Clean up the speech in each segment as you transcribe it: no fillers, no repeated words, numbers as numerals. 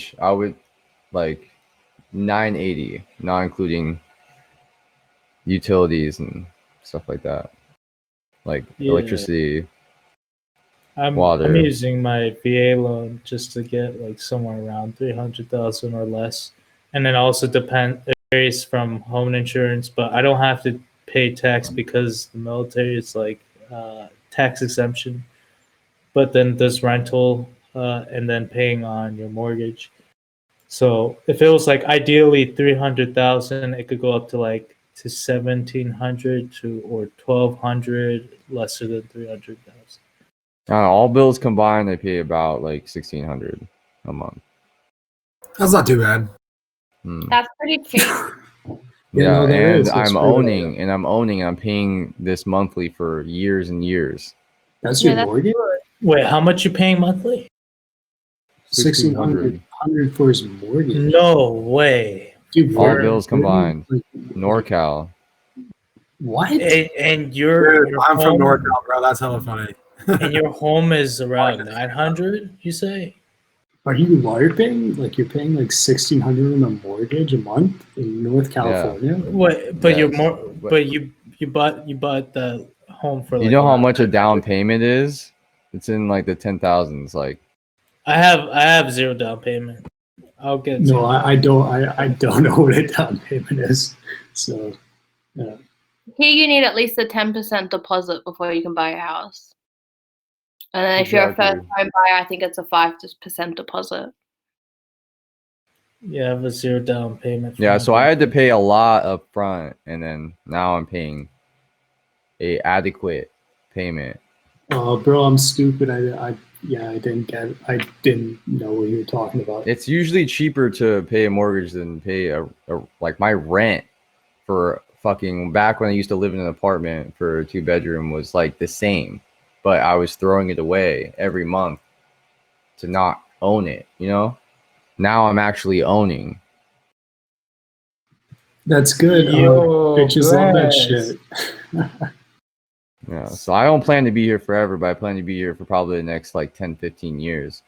mortgage, I would like 980, not including utilities and stuff like that, like electricity, I'm water. using my VA loan just to get like somewhere around 300,000 or less, and then also it varies from home insurance, but I don't have to pay tax because the military is like tax exemption. But then there's rental and then paying on your mortgage. So if it was like ideally 300,000, it could go up to like to 1,700 to or 1,200, lesser than 300,000. All bills combined, they pay about like 1,600 a month. That's not too bad. That's pretty cheap. Yeah, and I'm owning, and I'm paying this monthly for years and years. That's your mortgage? Wait, how much you paying monthly? 1,600 for his mortgage. No way. Dude, all bills combined. NorCal. What? And you're I'm from NorCal, bro. That's hella funny. And your home is around 900, you say? Are you LARPing? Like you're paying like 1,600 on a mortgage a month in North California? Yeah. What? But you're more. But you bought the home for. Like, you know how much a down payment is? It's in like the 10,000s. Like I have zero down payment. I'll get. No, I don't. I don't know what a down payment is. So, yeah. Here, you need at least a 10% deposit before you can buy a house. And then if you're a first home buyer, I think it's a 5% deposit. Yeah, I have a zero down payment. Yeah, so I had to pay a lot up front, and then now I'm paying a adequate payment. Oh, bro, I'm stupid. I didn't know what you were talking about. It's usually cheaper to pay a mortgage than pay a like my rent for fucking back when I used to live in an apartment for a 2-bedroom was like the same. But I was throwing it away every month to not own it, you know? Now I'm actually owning. That's good. Bitches love that shit. Yeah, so I don't plan to be here forever, but I plan to be here for probably the next like 10, 15 years.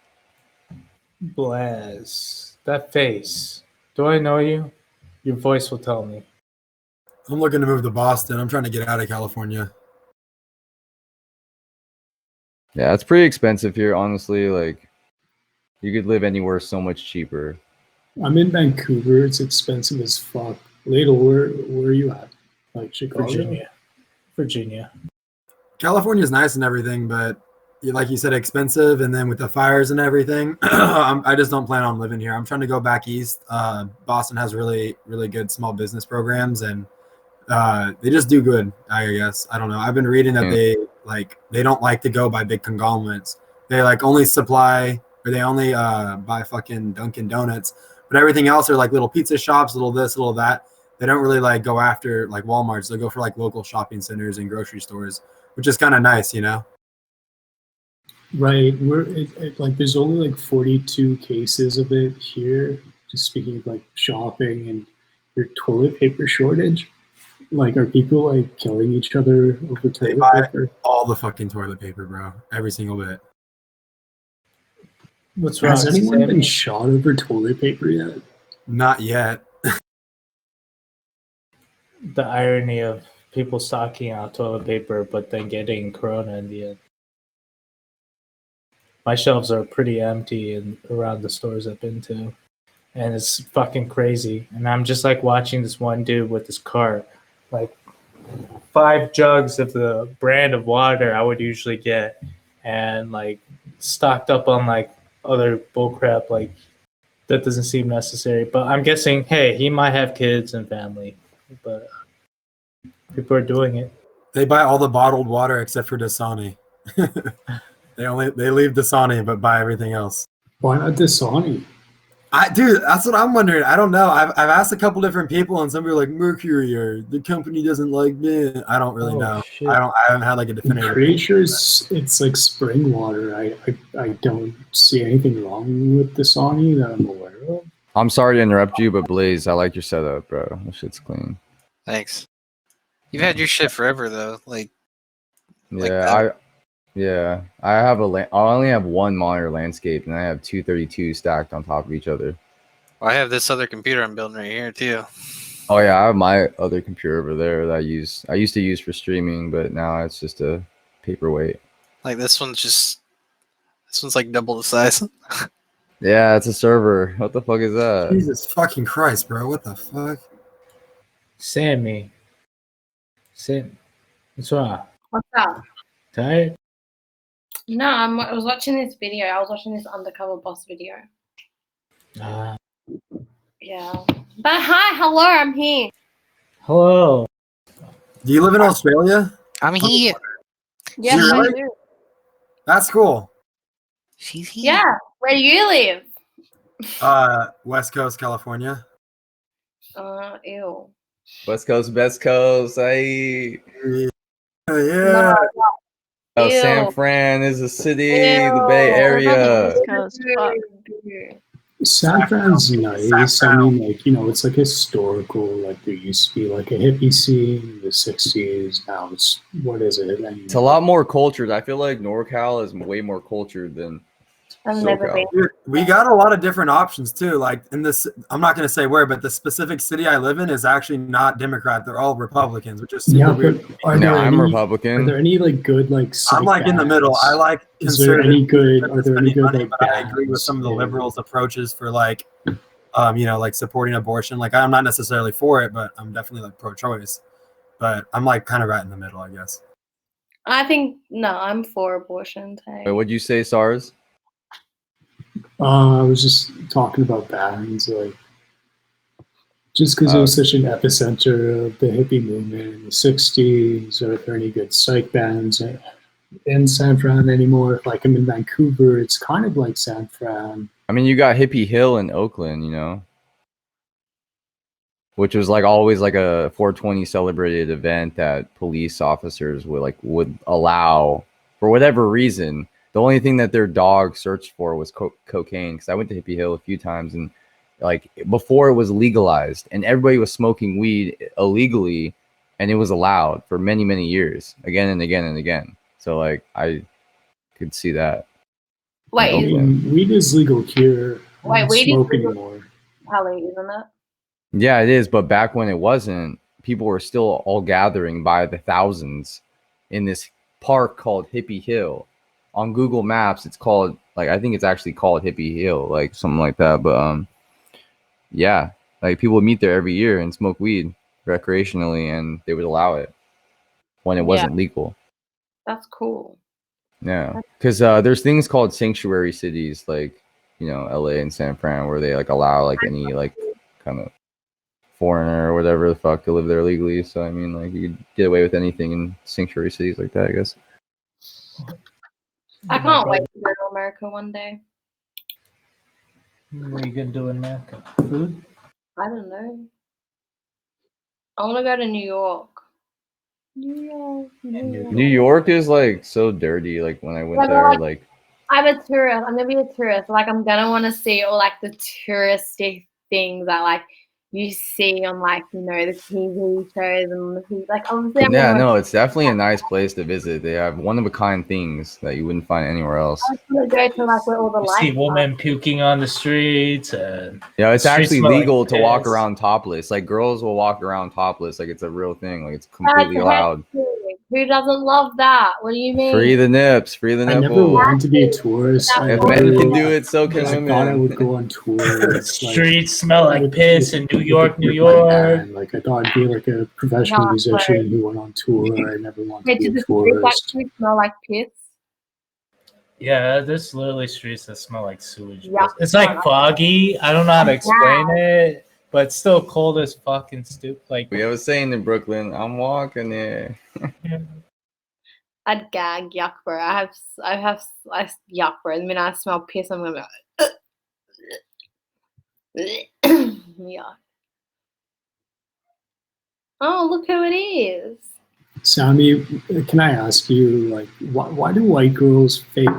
Blaz. That face. Do I know you? Your voice will tell me. I'm looking to move to Boston. I'm trying to get out of California. Yeah, it's pretty expensive here, honestly. Like, you could live anywhere so much cheaper. I'm in Vancouver. It's expensive as fuck. Ladle, where are you at? Like Chicago? Virginia. California's nice and everything, but like you said, expensive. And then with the fires and everything, I just don't plan on living here. I'm trying to go back east. Boston has really, really good small business programs, and they just do good, I guess. I don't know. I've been reading that they don't like to go by big conglomerates. They like only supply, or they only buy fucking Dunkin' Donuts, but everything else are like little pizza shops, little this, little that. They don't really like go after like Walmarts. They go for like local shopping centers and grocery stores, which is kind of nice, you know? Right. Like there's only like 42 cases of it here. Just speaking of like shopping and your toilet paper shortage. Like, are people like killing each other over toilet paper? All the fucking toilet paper, bro. Every single bit. What's wrong? Has anyone been shot over toilet paper yet? Not yet. The irony of people stocking out toilet paper, but then getting corona in the end. My shelves are pretty empty around the stores I've been to, and it's fucking crazy. And I'm just like watching this one dude with his cart, like 5 jugs of the brand of water I would usually get, and like stocked up on like other bullcrap, like that doesn't seem necessary. But I'm guessing, hey, he might have kids and family, but people are doing it. They buy all the bottled water except for Dasani. They leave Dasani but buy everything else. Why not Dasani? Dude, that's what I'm wondering. I don't know. I've asked a couple different people, and some people are like Mercury or the company doesn't like me. I don't really know. Shit. I haven't had like a definitive. I'm pretty sure it's like spring water. I don't see anything wrong with Dasani that I'm aware of. I'm sorry to interrupt you, but Blaze, I like your setup, bro. That shit's clean. Thanks. You've had your shit forever though. Like yeah, Yeah, I only have one monitor landscape, and I have 232 stacked on top of each other. Well, I have this other computer I'm building right here too. Oh yeah, I have my other computer over there that I used to use for streaming, but now it's just a paperweight. Like this one's like double the size. Yeah, it's a server. What the fuck is that? Jesus fucking Christ, bro! What the fuck? Sammy. Sam. What's wrong? What's up? Tired? No, I was watching this video. I was watching this undercover boss video. Yeah. But hi, hello, I'm here. Hello. Do you live in Australia? I'm here. Yes, You I really? do. That's cool. She's here. Yeah. Where do you live? West Coast, California. Ew. West Coast, best coast. Hey. Yeah. Oh, Ew. San Fran is a city, the Ew. Bay Area. West Coast, fuck. San Fran's nice. I mean, like, it's like historical. Like, there used to be like a hippie scene in the 60s. Now it's, what is it? I mean, It's a lot more cultured. I feel like NorCal is way more cultured than I've never SoCal. been. Dude, we got a lot of different options too. Like in this, I'm not going to say where, but the specific city I live in is actually not Democrat. They're all Republicans, which is super yeah, but weird. are No, there I'm any, Republican. Are there any like good like? I'm like in the middle. I like Is there conservative. any good? Are there any good money, like? but I agree with some of the bands? liberals' approaches for like, like supporting abortion. Like I'm not necessarily for it, but I'm definitely like pro-choice. But I'm like kind of right in the middle, I guess. I think no, I'm for abortion. Wait, what'd you say, SARS? I was just talking about bands, like just because it was such an epicenter of the hippie movement in the '60s. Are there any good psych bands in San Fran anymore? Like I'm in Vancouver, it's kind of like San Fran. I mean, you got Hippie Hill in Oakland, which was like always like a 420 celebrated event that police officers would allow for whatever reason. The only thing that their dog searched for was cocaine. Because I went to Hippie Hill a few times, and like before it was legalized, and everybody was smoking weed illegally, and it was allowed for many, many years, again and again and again. So like I could see that. Wait, I mean, weed is legal here. Wait, weed is smoke legal? anymore. Kelly, isn't it? Yeah, it is. But back when it wasn't, people were still all gathering by the thousands in this park called Hippie Hill. On Google Maps, it's called, like, I think it's actually called Hippie Hill, like something like that. But yeah, like people would meet there every year and smoke weed recreationally, and they would allow it when it wasn't legal. That's cool. Yeah, because there's things called sanctuary cities, like LA and San Fran, where they like allow like any like kind of foreigner or whatever the fuck to live there legally. So I mean, like you could get away with anything in sanctuary cities like that, I guess. I can't wait to go to America one day. What are you gonna do in America? Food? I don't know. I want to go to New York. New York is like so dirty. Like when I went there, like I'm a tourist. I'm gonna be a tourist. Like I'm gonna want to see all like the touristy things that like you see on like the TV shows and like obviously. No, it's definitely a nice place to visit. They have one of a kind things that you wouldn't find anywhere else. I just want to go to like where all the lights. See women puking on the streets. And it's actually legal like to walk around topless. Like girls will walk around topless. Like it's a real thing. Like it's completely That's allowed. Who doesn't love that? What do you mean? Free the nips, free the I nipple. never wanted to be a tourist. If men can do it, so can I women. thought I would go on tours. Streets smell like piss in New York, New York. Like I thought I'd be like a professional musician who went on tour. I never wanted to be a tourist. Streets smell like piss? Yeah, there's literally streets that smell like sewage. Yeah. It's like foggy. I don't know how to explain it, but it's still cold as fucking stupid. Like we have a saying in Brooklyn, I'm walking there. I'd gag, yuck, bro. I have yuck, bro. The minute I smell piss, I'm gonna be like, yuck. Oh, look who it is. Sammy, can I ask you, like, why do white girls fake